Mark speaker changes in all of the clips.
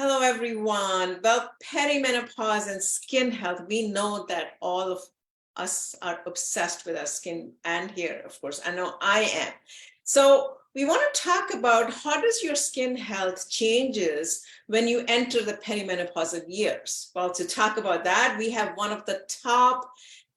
Speaker 1: Hello, everyone. Well, perimenopause and skin health, we know that all of us are obsessed with our skin and hair, of course. I know I am. So we want to talk about how does your skin health changes when you enter the perimenopausal years. Well, to talk about that, we have one of the top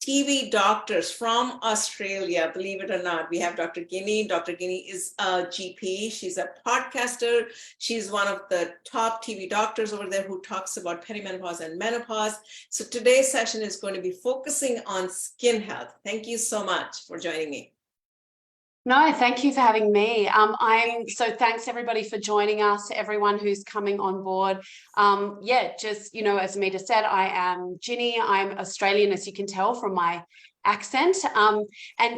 Speaker 1: TV doctors from Australia, believe it or not. We have Dr. Ginni. Dr. Ginni is a GP. She's a podcaster. She's one of the top TV doctors over there who talks about perimenopause and menopause. So today's session is going to be focusing on skin health. Thank you so much for joining me.
Speaker 2: No, thank you for having me. So thanks everybody for joining us, everyone who's coming on board. As Amita said, I am Ginny. I'm Australian, as you can tell from my accent. And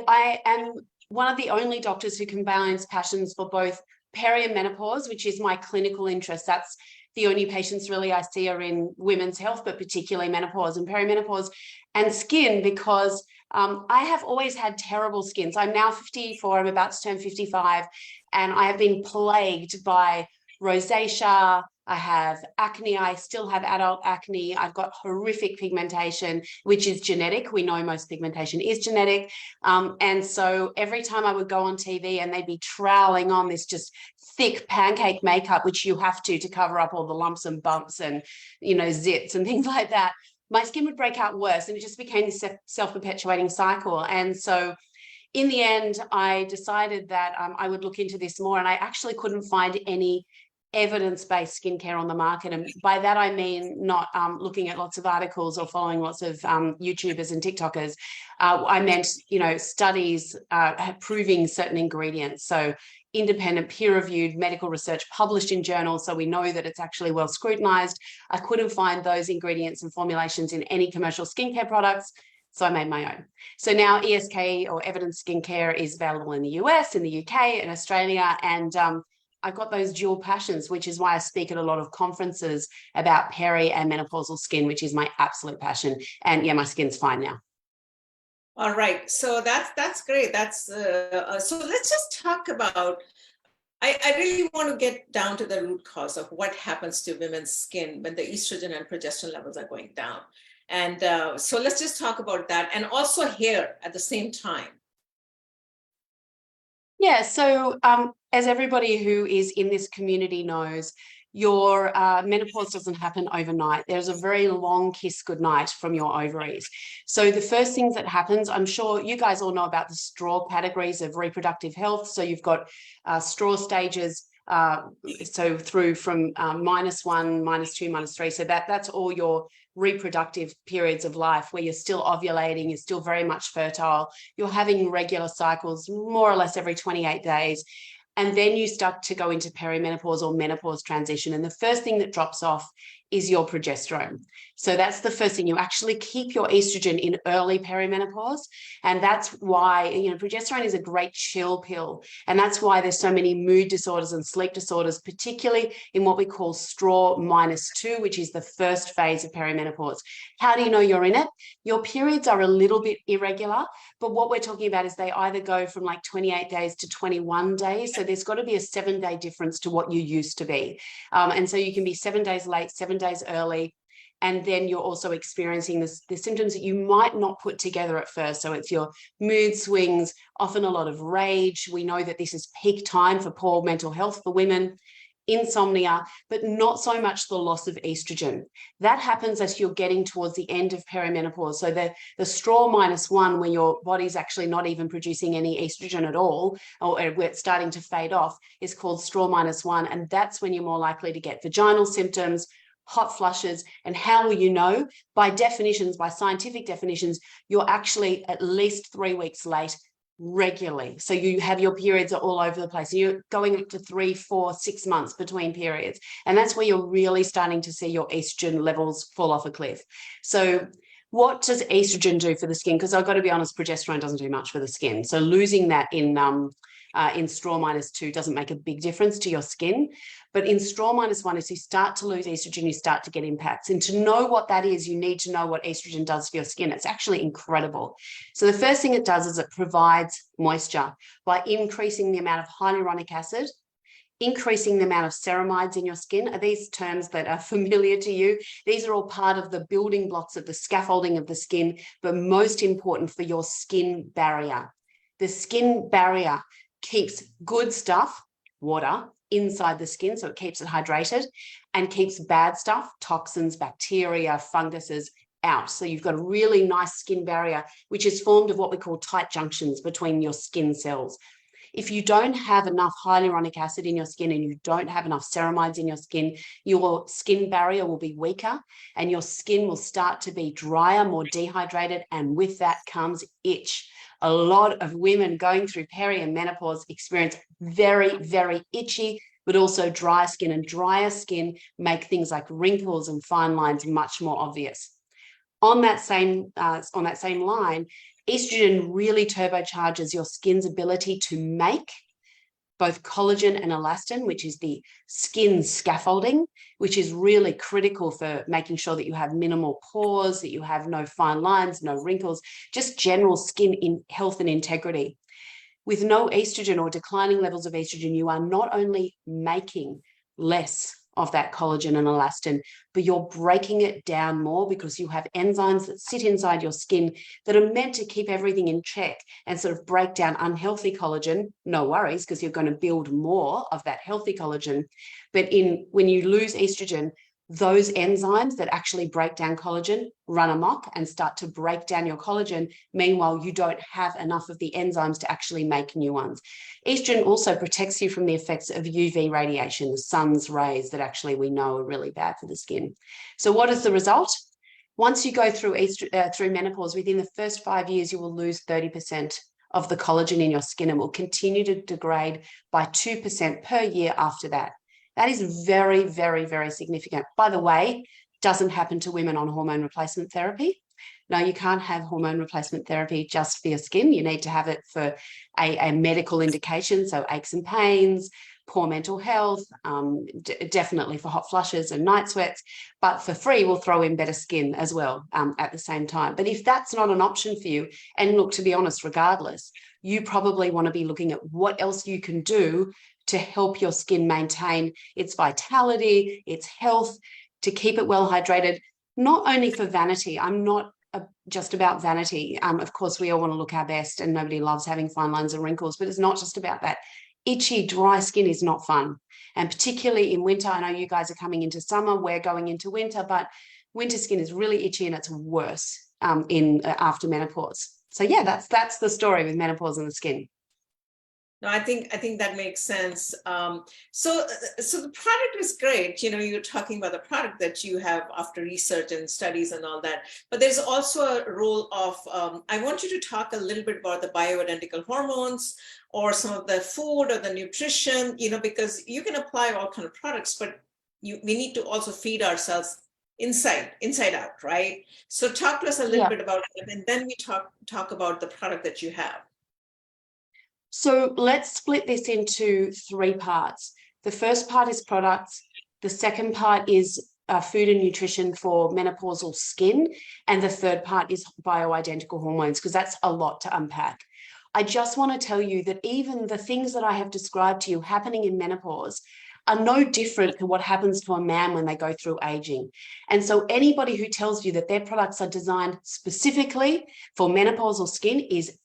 Speaker 2: I am one of the only doctors who combines passions for both peri and menopause, which is my clinical interest. That's the only patients really I see are in women's health, but particularly menopause and perimenopause, and skin, because I have always had terrible skin. So I'm now 54, I'm about to turn 55, and I have been plagued by rosacea. I have acne. I still have adult acne. I've got horrific pigmentation, which is genetic. We know most pigmentation is genetic. And so every time I would go on TV and they'd be troweling on this just thick pancake makeup, which you have to cover up all the lumps and bumps and, zits and things like that, my skin would break out worse, and it just became this self-perpetuating cycle. And so in the end, I decided that I would look into this more, and I actually couldn't find any evidence-based skincare on the market. And by that, I mean not looking at lots of articles or following lots of YouTubers and TikTokers. I meant, studies proving certain ingredients. So independent peer-reviewed medical research published in journals, so we know that it's actually well scrutinized. I couldn't find those ingredients and formulations in any commercial skincare products, so I made my own. So now ESK, or evidence skincare, is available in the US, in the UK, in Australia, and I've got those dual passions, which is why I speak at a lot of conferences about peri and menopausal skin, which is my absolute passion. And yeah, my skin's fine now.
Speaker 1: All right, so that's great. So let's just talk about. I really want to get down to the root cause of what happens to women's skin when the estrogen and progesterone levels are going down, and so let's just talk about that, and also hair at the same time.
Speaker 2: Yeah, so as everybody who is in this community knows, your menopause doesn't happen overnight. There's a very long kiss goodnight from your ovaries. So the first things that happens, I'm sure you guys all know about the straw categories of reproductive health. So you've got straw stages, so through from -1, -2, -3. So that's all your reproductive periods of life where you're still ovulating, you're still very much fertile, you're having regular cycles more or less every 28 days. And then you start to go into perimenopause or menopause transition. And the first thing that drops off is your progesterone. So that's the first thing. You actually keep your estrogen in early perimenopause. And that's why, progesterone is a great chill pill. And that's why there's so many mood disorders and sleep disorders, particularly in what we call straw -2, which is the first phase of perimenopause. How do you know you're in it? Your periods are a little bit irregular, but what we're talking about is they either go from like 28 days to 21 days. So there's got to be a 7-day difference to what you used to be. And so you can be 7 days late, 7 days early. And then you're also experiencing the symptoms that you might not put together at first. So it's your mood swings, often a lot of rage. We know that this is peak time for poor mental health for women, insomnia, but not so much the loss of estrogen. That happens as you're getting towards the end of perimenopause. So the straw -1, where your body's actually not even producing any estrogen at all, or where it's starting to fade off, is called straw -1. And that's when you're more likely to get vaginal symptoms, hot flushes. And how will you know? By definitions, by scientific definitions, you're actually at least 3 weeks late regularly. So you have your periods are all over the place. You're going up to 3, 4, 6 months between periods. And that's where you're really starting to see your estrogen levels fall off a cliff. So what does estrogen do for the skin? Because I've got to be honest, progesterone doesn't do much for the skin. So losing that in straw -2 doesn't make a big difference to your skin. But in straw -1, as you start to lose estrogen, you start to get impacts. And to know what that is, you need to know what estrogen does for your skin. It's actually incredible. So the first thing it does is it provides moisture by increasing the amount of hyaluronic acid increasing the amount of ceramides in your skin. Are these terms that are familiar to you? These are all part of the building blocks of the scaffolding of the skin, but most important for your skin barrier. The skin barrier keeps good stuff, water, inside the skin, so it keeps it hydrated, and keeps bad stuff, toxins, bacteria, funguses, out. So you've got a really nice skin barrier, which is formed of what we call tight junctions between your skin cells. If you don't have enough hyaluronic acid in your skin and you don't have enough ceramides in your skin barrier will be weaker and your skin will start to be drier, more dehydrated, and with that comes itch. A lot of women going through peri and menopause experience very, very itchy, but also dry skin, and drier skin make things like wrinkles and fine lines much more obvious. On that same line, estrogen really turbocharges your skin's ability to make both collagen and elastin, which is the skin scaffolding, which is really critical for making sure that you have minimal pores, that you have no fine lines, no wrinkles, just general skin in health and integrity. With no estrogen or declining levels of estrogen, you are not only making less of that collagen and elastin, but you're breaking it down more because you have enzymes that sit inside your skin that are meant to keep everything in check and sort of break down unhealthy collagen. No worries, because you're going to build more of that healthy collagen. But when you lose estrogen, those enzymes that actually break down collagen run amok and start to break down your collagen. Meanwhile, you don't have enough of the enzymes to actually make new ones. Estrogen also protects you from the effects of UV radiation, the sun's rays that actually we know are really bad for the skin. So what is the result? Once you go through menopause, within the first 5 years, you will lose 30% of the collagen in your skin and will continue to degrade by 2% per year after that. That is very, very, very significant. By the way, doesn't happen to women on hormone replacement therapy. No, you can't have hormone replacement therapy just for your skin. You need to have it for a medical indication, so aches and pains, poor mental health, definitely for hot flushes and night sweats. But for free, we'll throw in better skin as well at the same time. But if that's not an option for you, and look, to be honest, regardless, you probably want to be looking at what else you can do to help your skin maintain its vitality, its health, to keep it well hydrated, not only for vanity. I'm not just about vanity. Of course, we all want to look our best and nobody loves having fine lines and wrinkles, but it's not just about that. Itchy, dry skin is not fun. And particularly in winter, I know you guys are coming into summer, we're going into winter, but winter skin is really itchy and it's worse after menopause. So yeah, that's the story with menopause and the skin.
Speaker 1: No, I think that makes sense. So the product is great. You know, you're talking about the product that you have after research and studies and all that. But there's also a role of, I want you to talk a little bit about the bioidentical hormones or some of the food or the nutrition, you know, because you can apply all kind of products, but we need to also feed ourselves inside out, right? So talk to us a little bit about it, and then we talk about the product that you have.
Speaker 2: So let's split this into 3 parts. The first part is products. The second part is food and nutrition for menopausal skin. And the third part is bioidentical hormones, because that's a lot to unpack. I just want to tell you that even the things that I have described to you happening in menopause are no different to what happens to a man when they go through aging. And so anybody who tells you that their products are designed specifically for menopausal skin is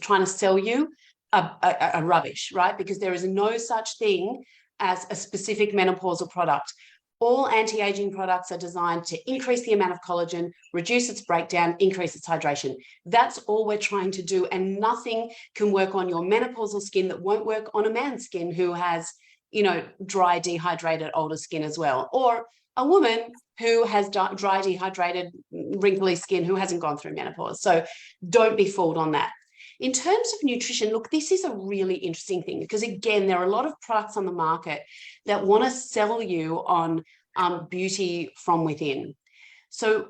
Speaker 2: trying to sell you a rubbish, right? Because there is no such thing as a specific menopausal product. All anti-aging products are designed to increase the amount of collagen, reduce its breakdown, increase its hydration. That's all we're trying to do. And nothing can work on your menopausal skin that won't work on a man's skin who has, you know, dry, dehydrated, older skin as well. Or a woman who has dry, dehydrated, wrinkly skin who hasn't gone through menopause. So don't be fooled on that. In terms of nutrition, look, this is a really interesting thing because, again, there are a lot of products on the market that want to sell you on beauty from within. So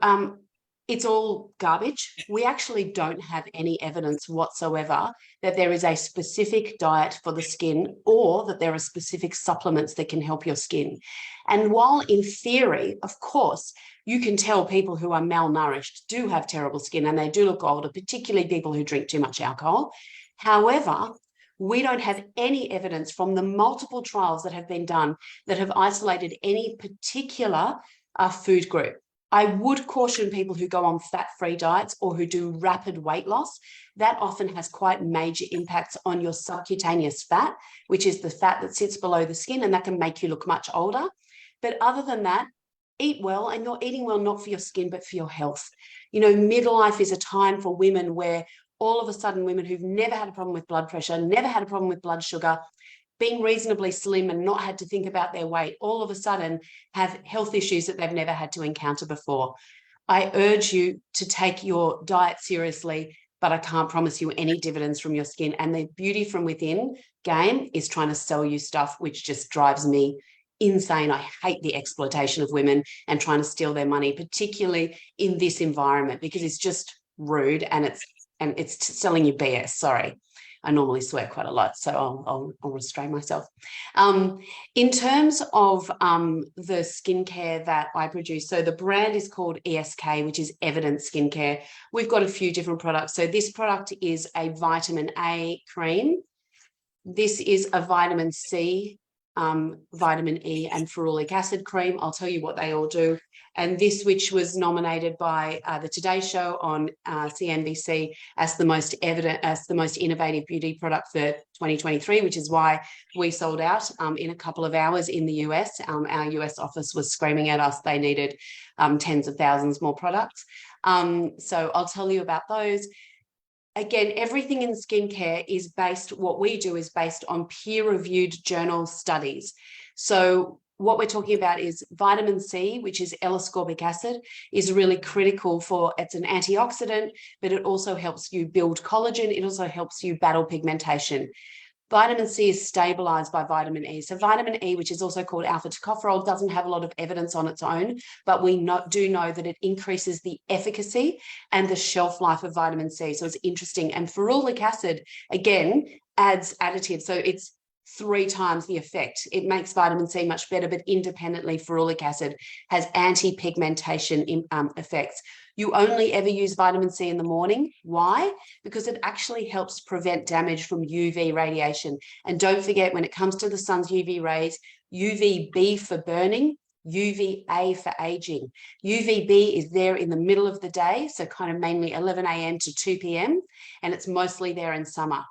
Speaker 2: it's all garbage. We actually don't have any evidence whatsoever that there is a specific diet for the skin or that there are specific supplements that can help your skin. And while in theory, of course, you can tell people who are malnourished do have terrible skin and they do look older, particularly people who drink too much alcohol. However, We don't have any evidence from the multiple trials that have been done that have isolated any particular food group. I would caution people who go on fat-free diets or who do rapid weight loss. That often has quite major impacts on your subcutaneous fat, which is the fat that sits below the skin, and that can make you look much older. But other than that, eat well, and you're eating well not for your skin, but for your health. You know, midlife is a time for women where all of a sudden women who've never had a problem with blood pressure, never had a problem with blood sugar, being reasonably slim and not had to think about their weight, all of a sudden have health issues that they've never had to encounter before. I urge you to take your diet seriously, but I can't promise you any dividends from your skin. And the beauty from within game is trying to sell you stuff, which just drives me insane. I hate the exploitation of women and trying to steal their money, particularly in this environment, because it's just rude and it's selling you BS. Sorry. I normally swear quite a lot, so I'll restrain myself. In terms of the skincare that I produce, so the brand is called ESK, which is Evidence Skincare. We've got a few different products. So this product is a vitamin A cream. This is a vitamin C, vitamin E and ferulic acid cream. I'll tell you what they all do. And this, which was nominated by the Today Show on CNBC as the most innovative beauty product for 2023, which is why we sold out in a couple of hours in the US. Our US office was screaming at us. They needed tens of thousands more products. So I'll tell you about those. Again, everything in skincare is based, what we do is based on peer-reviewed journal studies. So what we're talking about is vitamin C, which is L-ascorbic acid, is really critical for, it's an antioxidant, but it also helps you build collagen. It also helps you battle pigmentation. Vitamin C is stabilized by vitamin E. So vitamin E, which is also called alpha tocopherol, doesn't have a lot of evidence on its own, but we do know that it increases the efficacy and the shelf life of vitamin C. So it's interesting. And ferulic acid, again, adds additives. So it's 3 times the effect. It makes vitamin C much better, but independently, ferulic acid has anti-pigmentation effects. You only ever use vitamin C in the morning. Why? Because it actually helps prevent damage from UV radiation. And don't forget, when it comes to the sun's UV rays, UVB for burning, UVA for aging. UVB is there in the middle of the day, so kind of mainly 11 a.m. to 2 p.m., and it's mostly there in summer.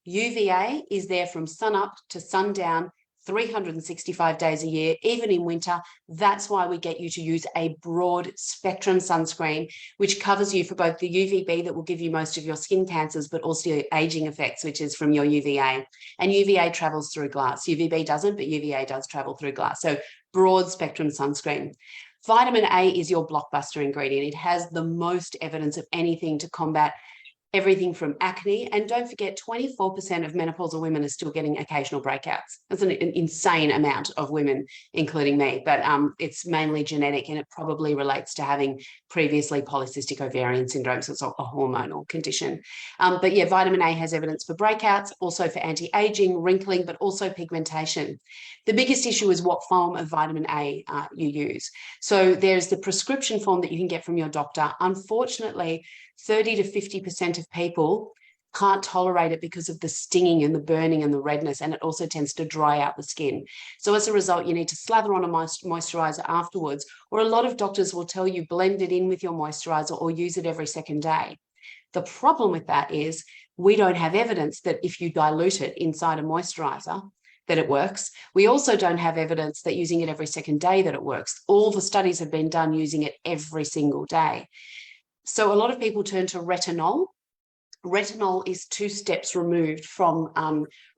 Speaker 2: UVA is there from sun up to sundown, 365 days a year, even in winter. That's why we get you to use a broad spectrum sunscreen, which covers you for both the UVB that will give you most of your skin cancers, but also aging effects, which is from your UVA. And UVA travels through glass. UVB doesn't, but UVA does travel through glass. So broad spectrum sunscreen. Vitamin A is your blockbuster ingredient. It has the most evidence of anything to combat everything from acne. And don't forget, 24% of menopausal women are still getting occasional breakouts. That's an insane amount of women, including me, but it's mainly genetic, and it probably relates to having previously polycystic ovarian syndrome, so it's a hormonal condition. But yeah, vitamin A has evidence for breakouts, also for anti-aging, wrinkling, but also pigmentation. The biggest issue is what form of vitamin A you use. So there's the prescription form that you can get from your doctor. Unfortunately, 30 to 50% of people can't tolerate it because of the stinging and the burning and the redness, and it also tends to dry out the skin. So as a result, you need to slather on a moisturizer afterwards, or a lot of doctors will tell you blend it in with your moisturizer or use it every second day. The problem with that is we don't have evidence that if you dilute it inside a moisturizer, that it works. We also don't have evidence that using it every second day that it works. All the studies have been done using it every single day. So a lot of people turn to retinol. Retinol is 2 steps removed from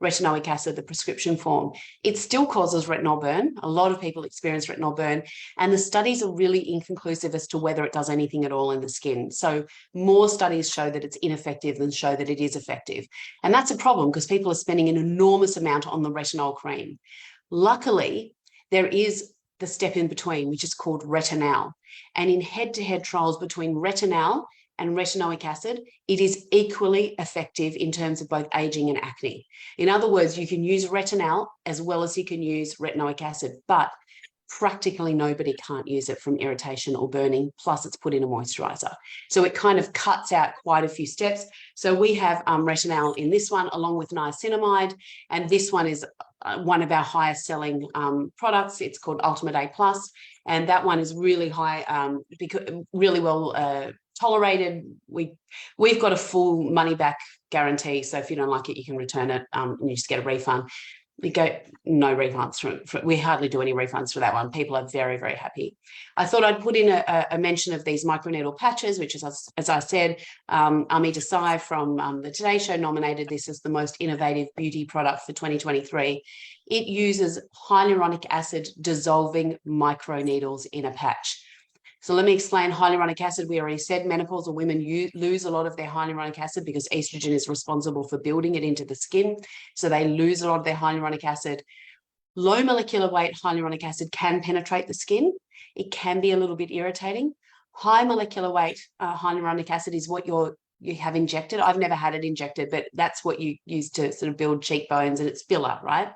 Speaker 2: retinoic acid, the prescription form. It still causes retinol burn. A lot of people experience retinol burn, and the studies are really inconclusive as to whether it does anything at all in the skin. So more studies show that it's ineffective than show that it is effective. And that's a problem because people are spending an enormous amount on the retinol cream. Luckily, there is the step in between, which is called retinal. And in head-to-head trials between retinal and retinoic acid, it is equally effective in terms of both aging and acne. In other words, you can use retinal as well as you can use retinoic acid, but practically nobody can't use it from irritation or burning, plus it's put in a moisturizer. So it kind of cuts out quite a few steps. So we have retinol in this one along with niacinamide, and this one is one of our highest selling products. It's called Ultimate A Plus, and that one is really high, really well tolerated. We've got a full money back guarantee, so if you don't like it, you can return it and you just get a refund. We go no refunds we hardly do any refunds for that one. People are very, very happy. I thought I'd put in a mention of these microneedle patches, which is, as I said, Ami Desai from the Today Show nominated this as the most innovative beauty product for 2023. It uses hyaluronic acid dissolving microneedles in a patch. So let me explain hyaluronic acid. We already said menopausal women lose a lot of their hyaluronic acid because estrogen is responsible for building it into the skin. So they lose a lot of their hyaluronic acid. Low molecular weight hyaluronic acid can penetrate the skin. It can be a little bit irritating. High molecular weight hyaluronic acid is what you have injected. I've never had it injected, but that's what you use to sort of build cheekbones, and it's filler, right?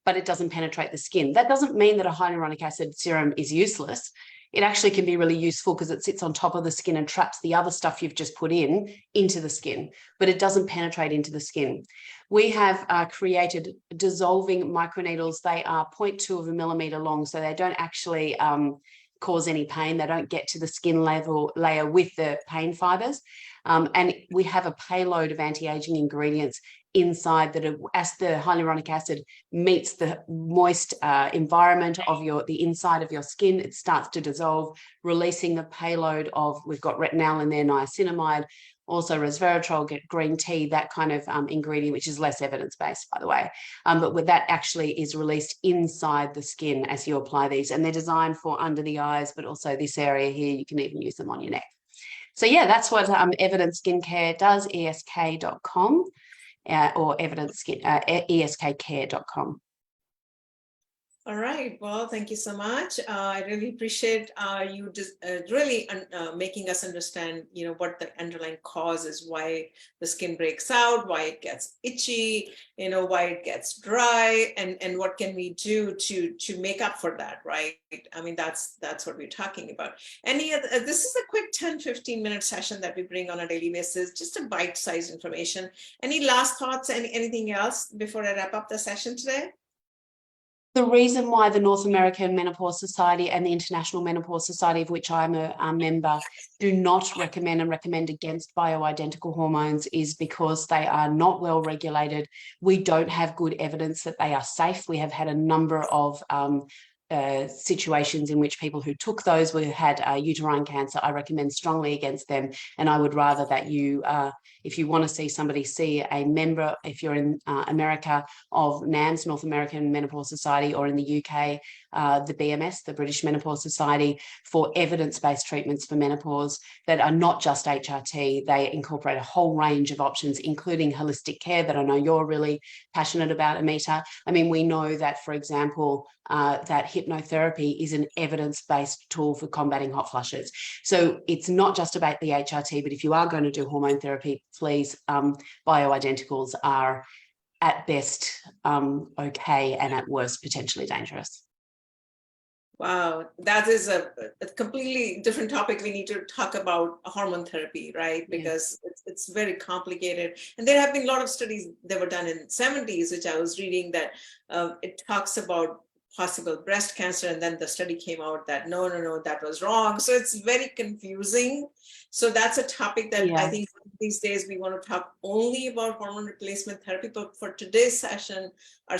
Speaker 2: But it doesn't penetrate the skin. That doesn't mean that a hyaluronic acid serum is useless. It actually can be really useful because it sits on top of the skin and traps the other stuff you've just put into the skin, but it doesn't penetrate into the skin. We have created dissolving microneedles. They are 0.2 of a millimeter long, so they don't actually cause any pain. They don't get to the skin layer with the pain fibers. And we have a payload of anti-aging ingredients inside that, as the hyaluronic acid meets the moist environment of the inside of your skin, it starts to dissolve, releasing the payload of, we've got retinol in there, niacinamide, also resveratrol, green tea, that kind of ingredient, which is less evidence-based, by the way. But with that actually is released inside the skin as you apply these. And they're designed for under the eyes, but also this area here, you can even use them on your neck. So yeah, that's what Evidence Skincare does, esk.com. Or eskcare.com.
Speaker 1: All right. Well, thank you so much. I really appreciate you just really making us understand, what the underlying cause is, why the skin breaks out, why it gets itchy, why it gets dry, and what can we do to make up for that, right? I mean, that's what we're talking about. This is a quick 10-15 minute session that we bring on a daily basis, just a bite-sized information. Any last thoughts, anything else before I wrap up the session today?
Speaker 2: The reason why the North American Menopause Society and the International Menopause Society, of which I'm a member, do not recommend against bioidentical hormones is because they are not well regulated. We don't have good evidence that they are safe. We have had a number of situations in which people who took those had uterine cancer. I recommend strongly against them, and I would rather that you, if you want to see somebody, see a member, if you're in America, of NAMS, North American Menopause Society, or in the UK, the BMS, the British Menopause Society, for evidence-based treatments for menopause that are not just HRT. They incorporate a whole range of options, including holistic care that I know you're really passionate about, Amita. I mean, we know that, for example, that hypnotherapy is an evidence-based tool for combating hot flushes. So it's not just about the HRT, but if you are going to do hormone therapy, please, bioidenticals are at best okay, and at worst potentially dangerous.
Speaker 1: Wow, that is a completely different topic. We need to talk about hormone therapy, right? Because it's very complicated. And there have been a lot of studies that were done in the 70s, which I was reading, that it talks about possible breast cancer. And then the study came out that no, that was wrong. So it's very confusing. So that's a topic that I think these days we want to talk only about hormone replacement therapy. But for today's session, our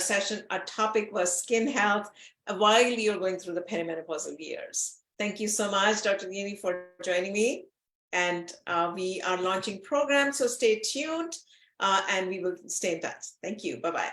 Speaker 1: topic was skin health while you're going through the perimenopausal years. Thank you so much, Dr. Ginni, for joining me. And we are launching programs, so stay tuned and we will stay in touch. Thank you. Bye-bye.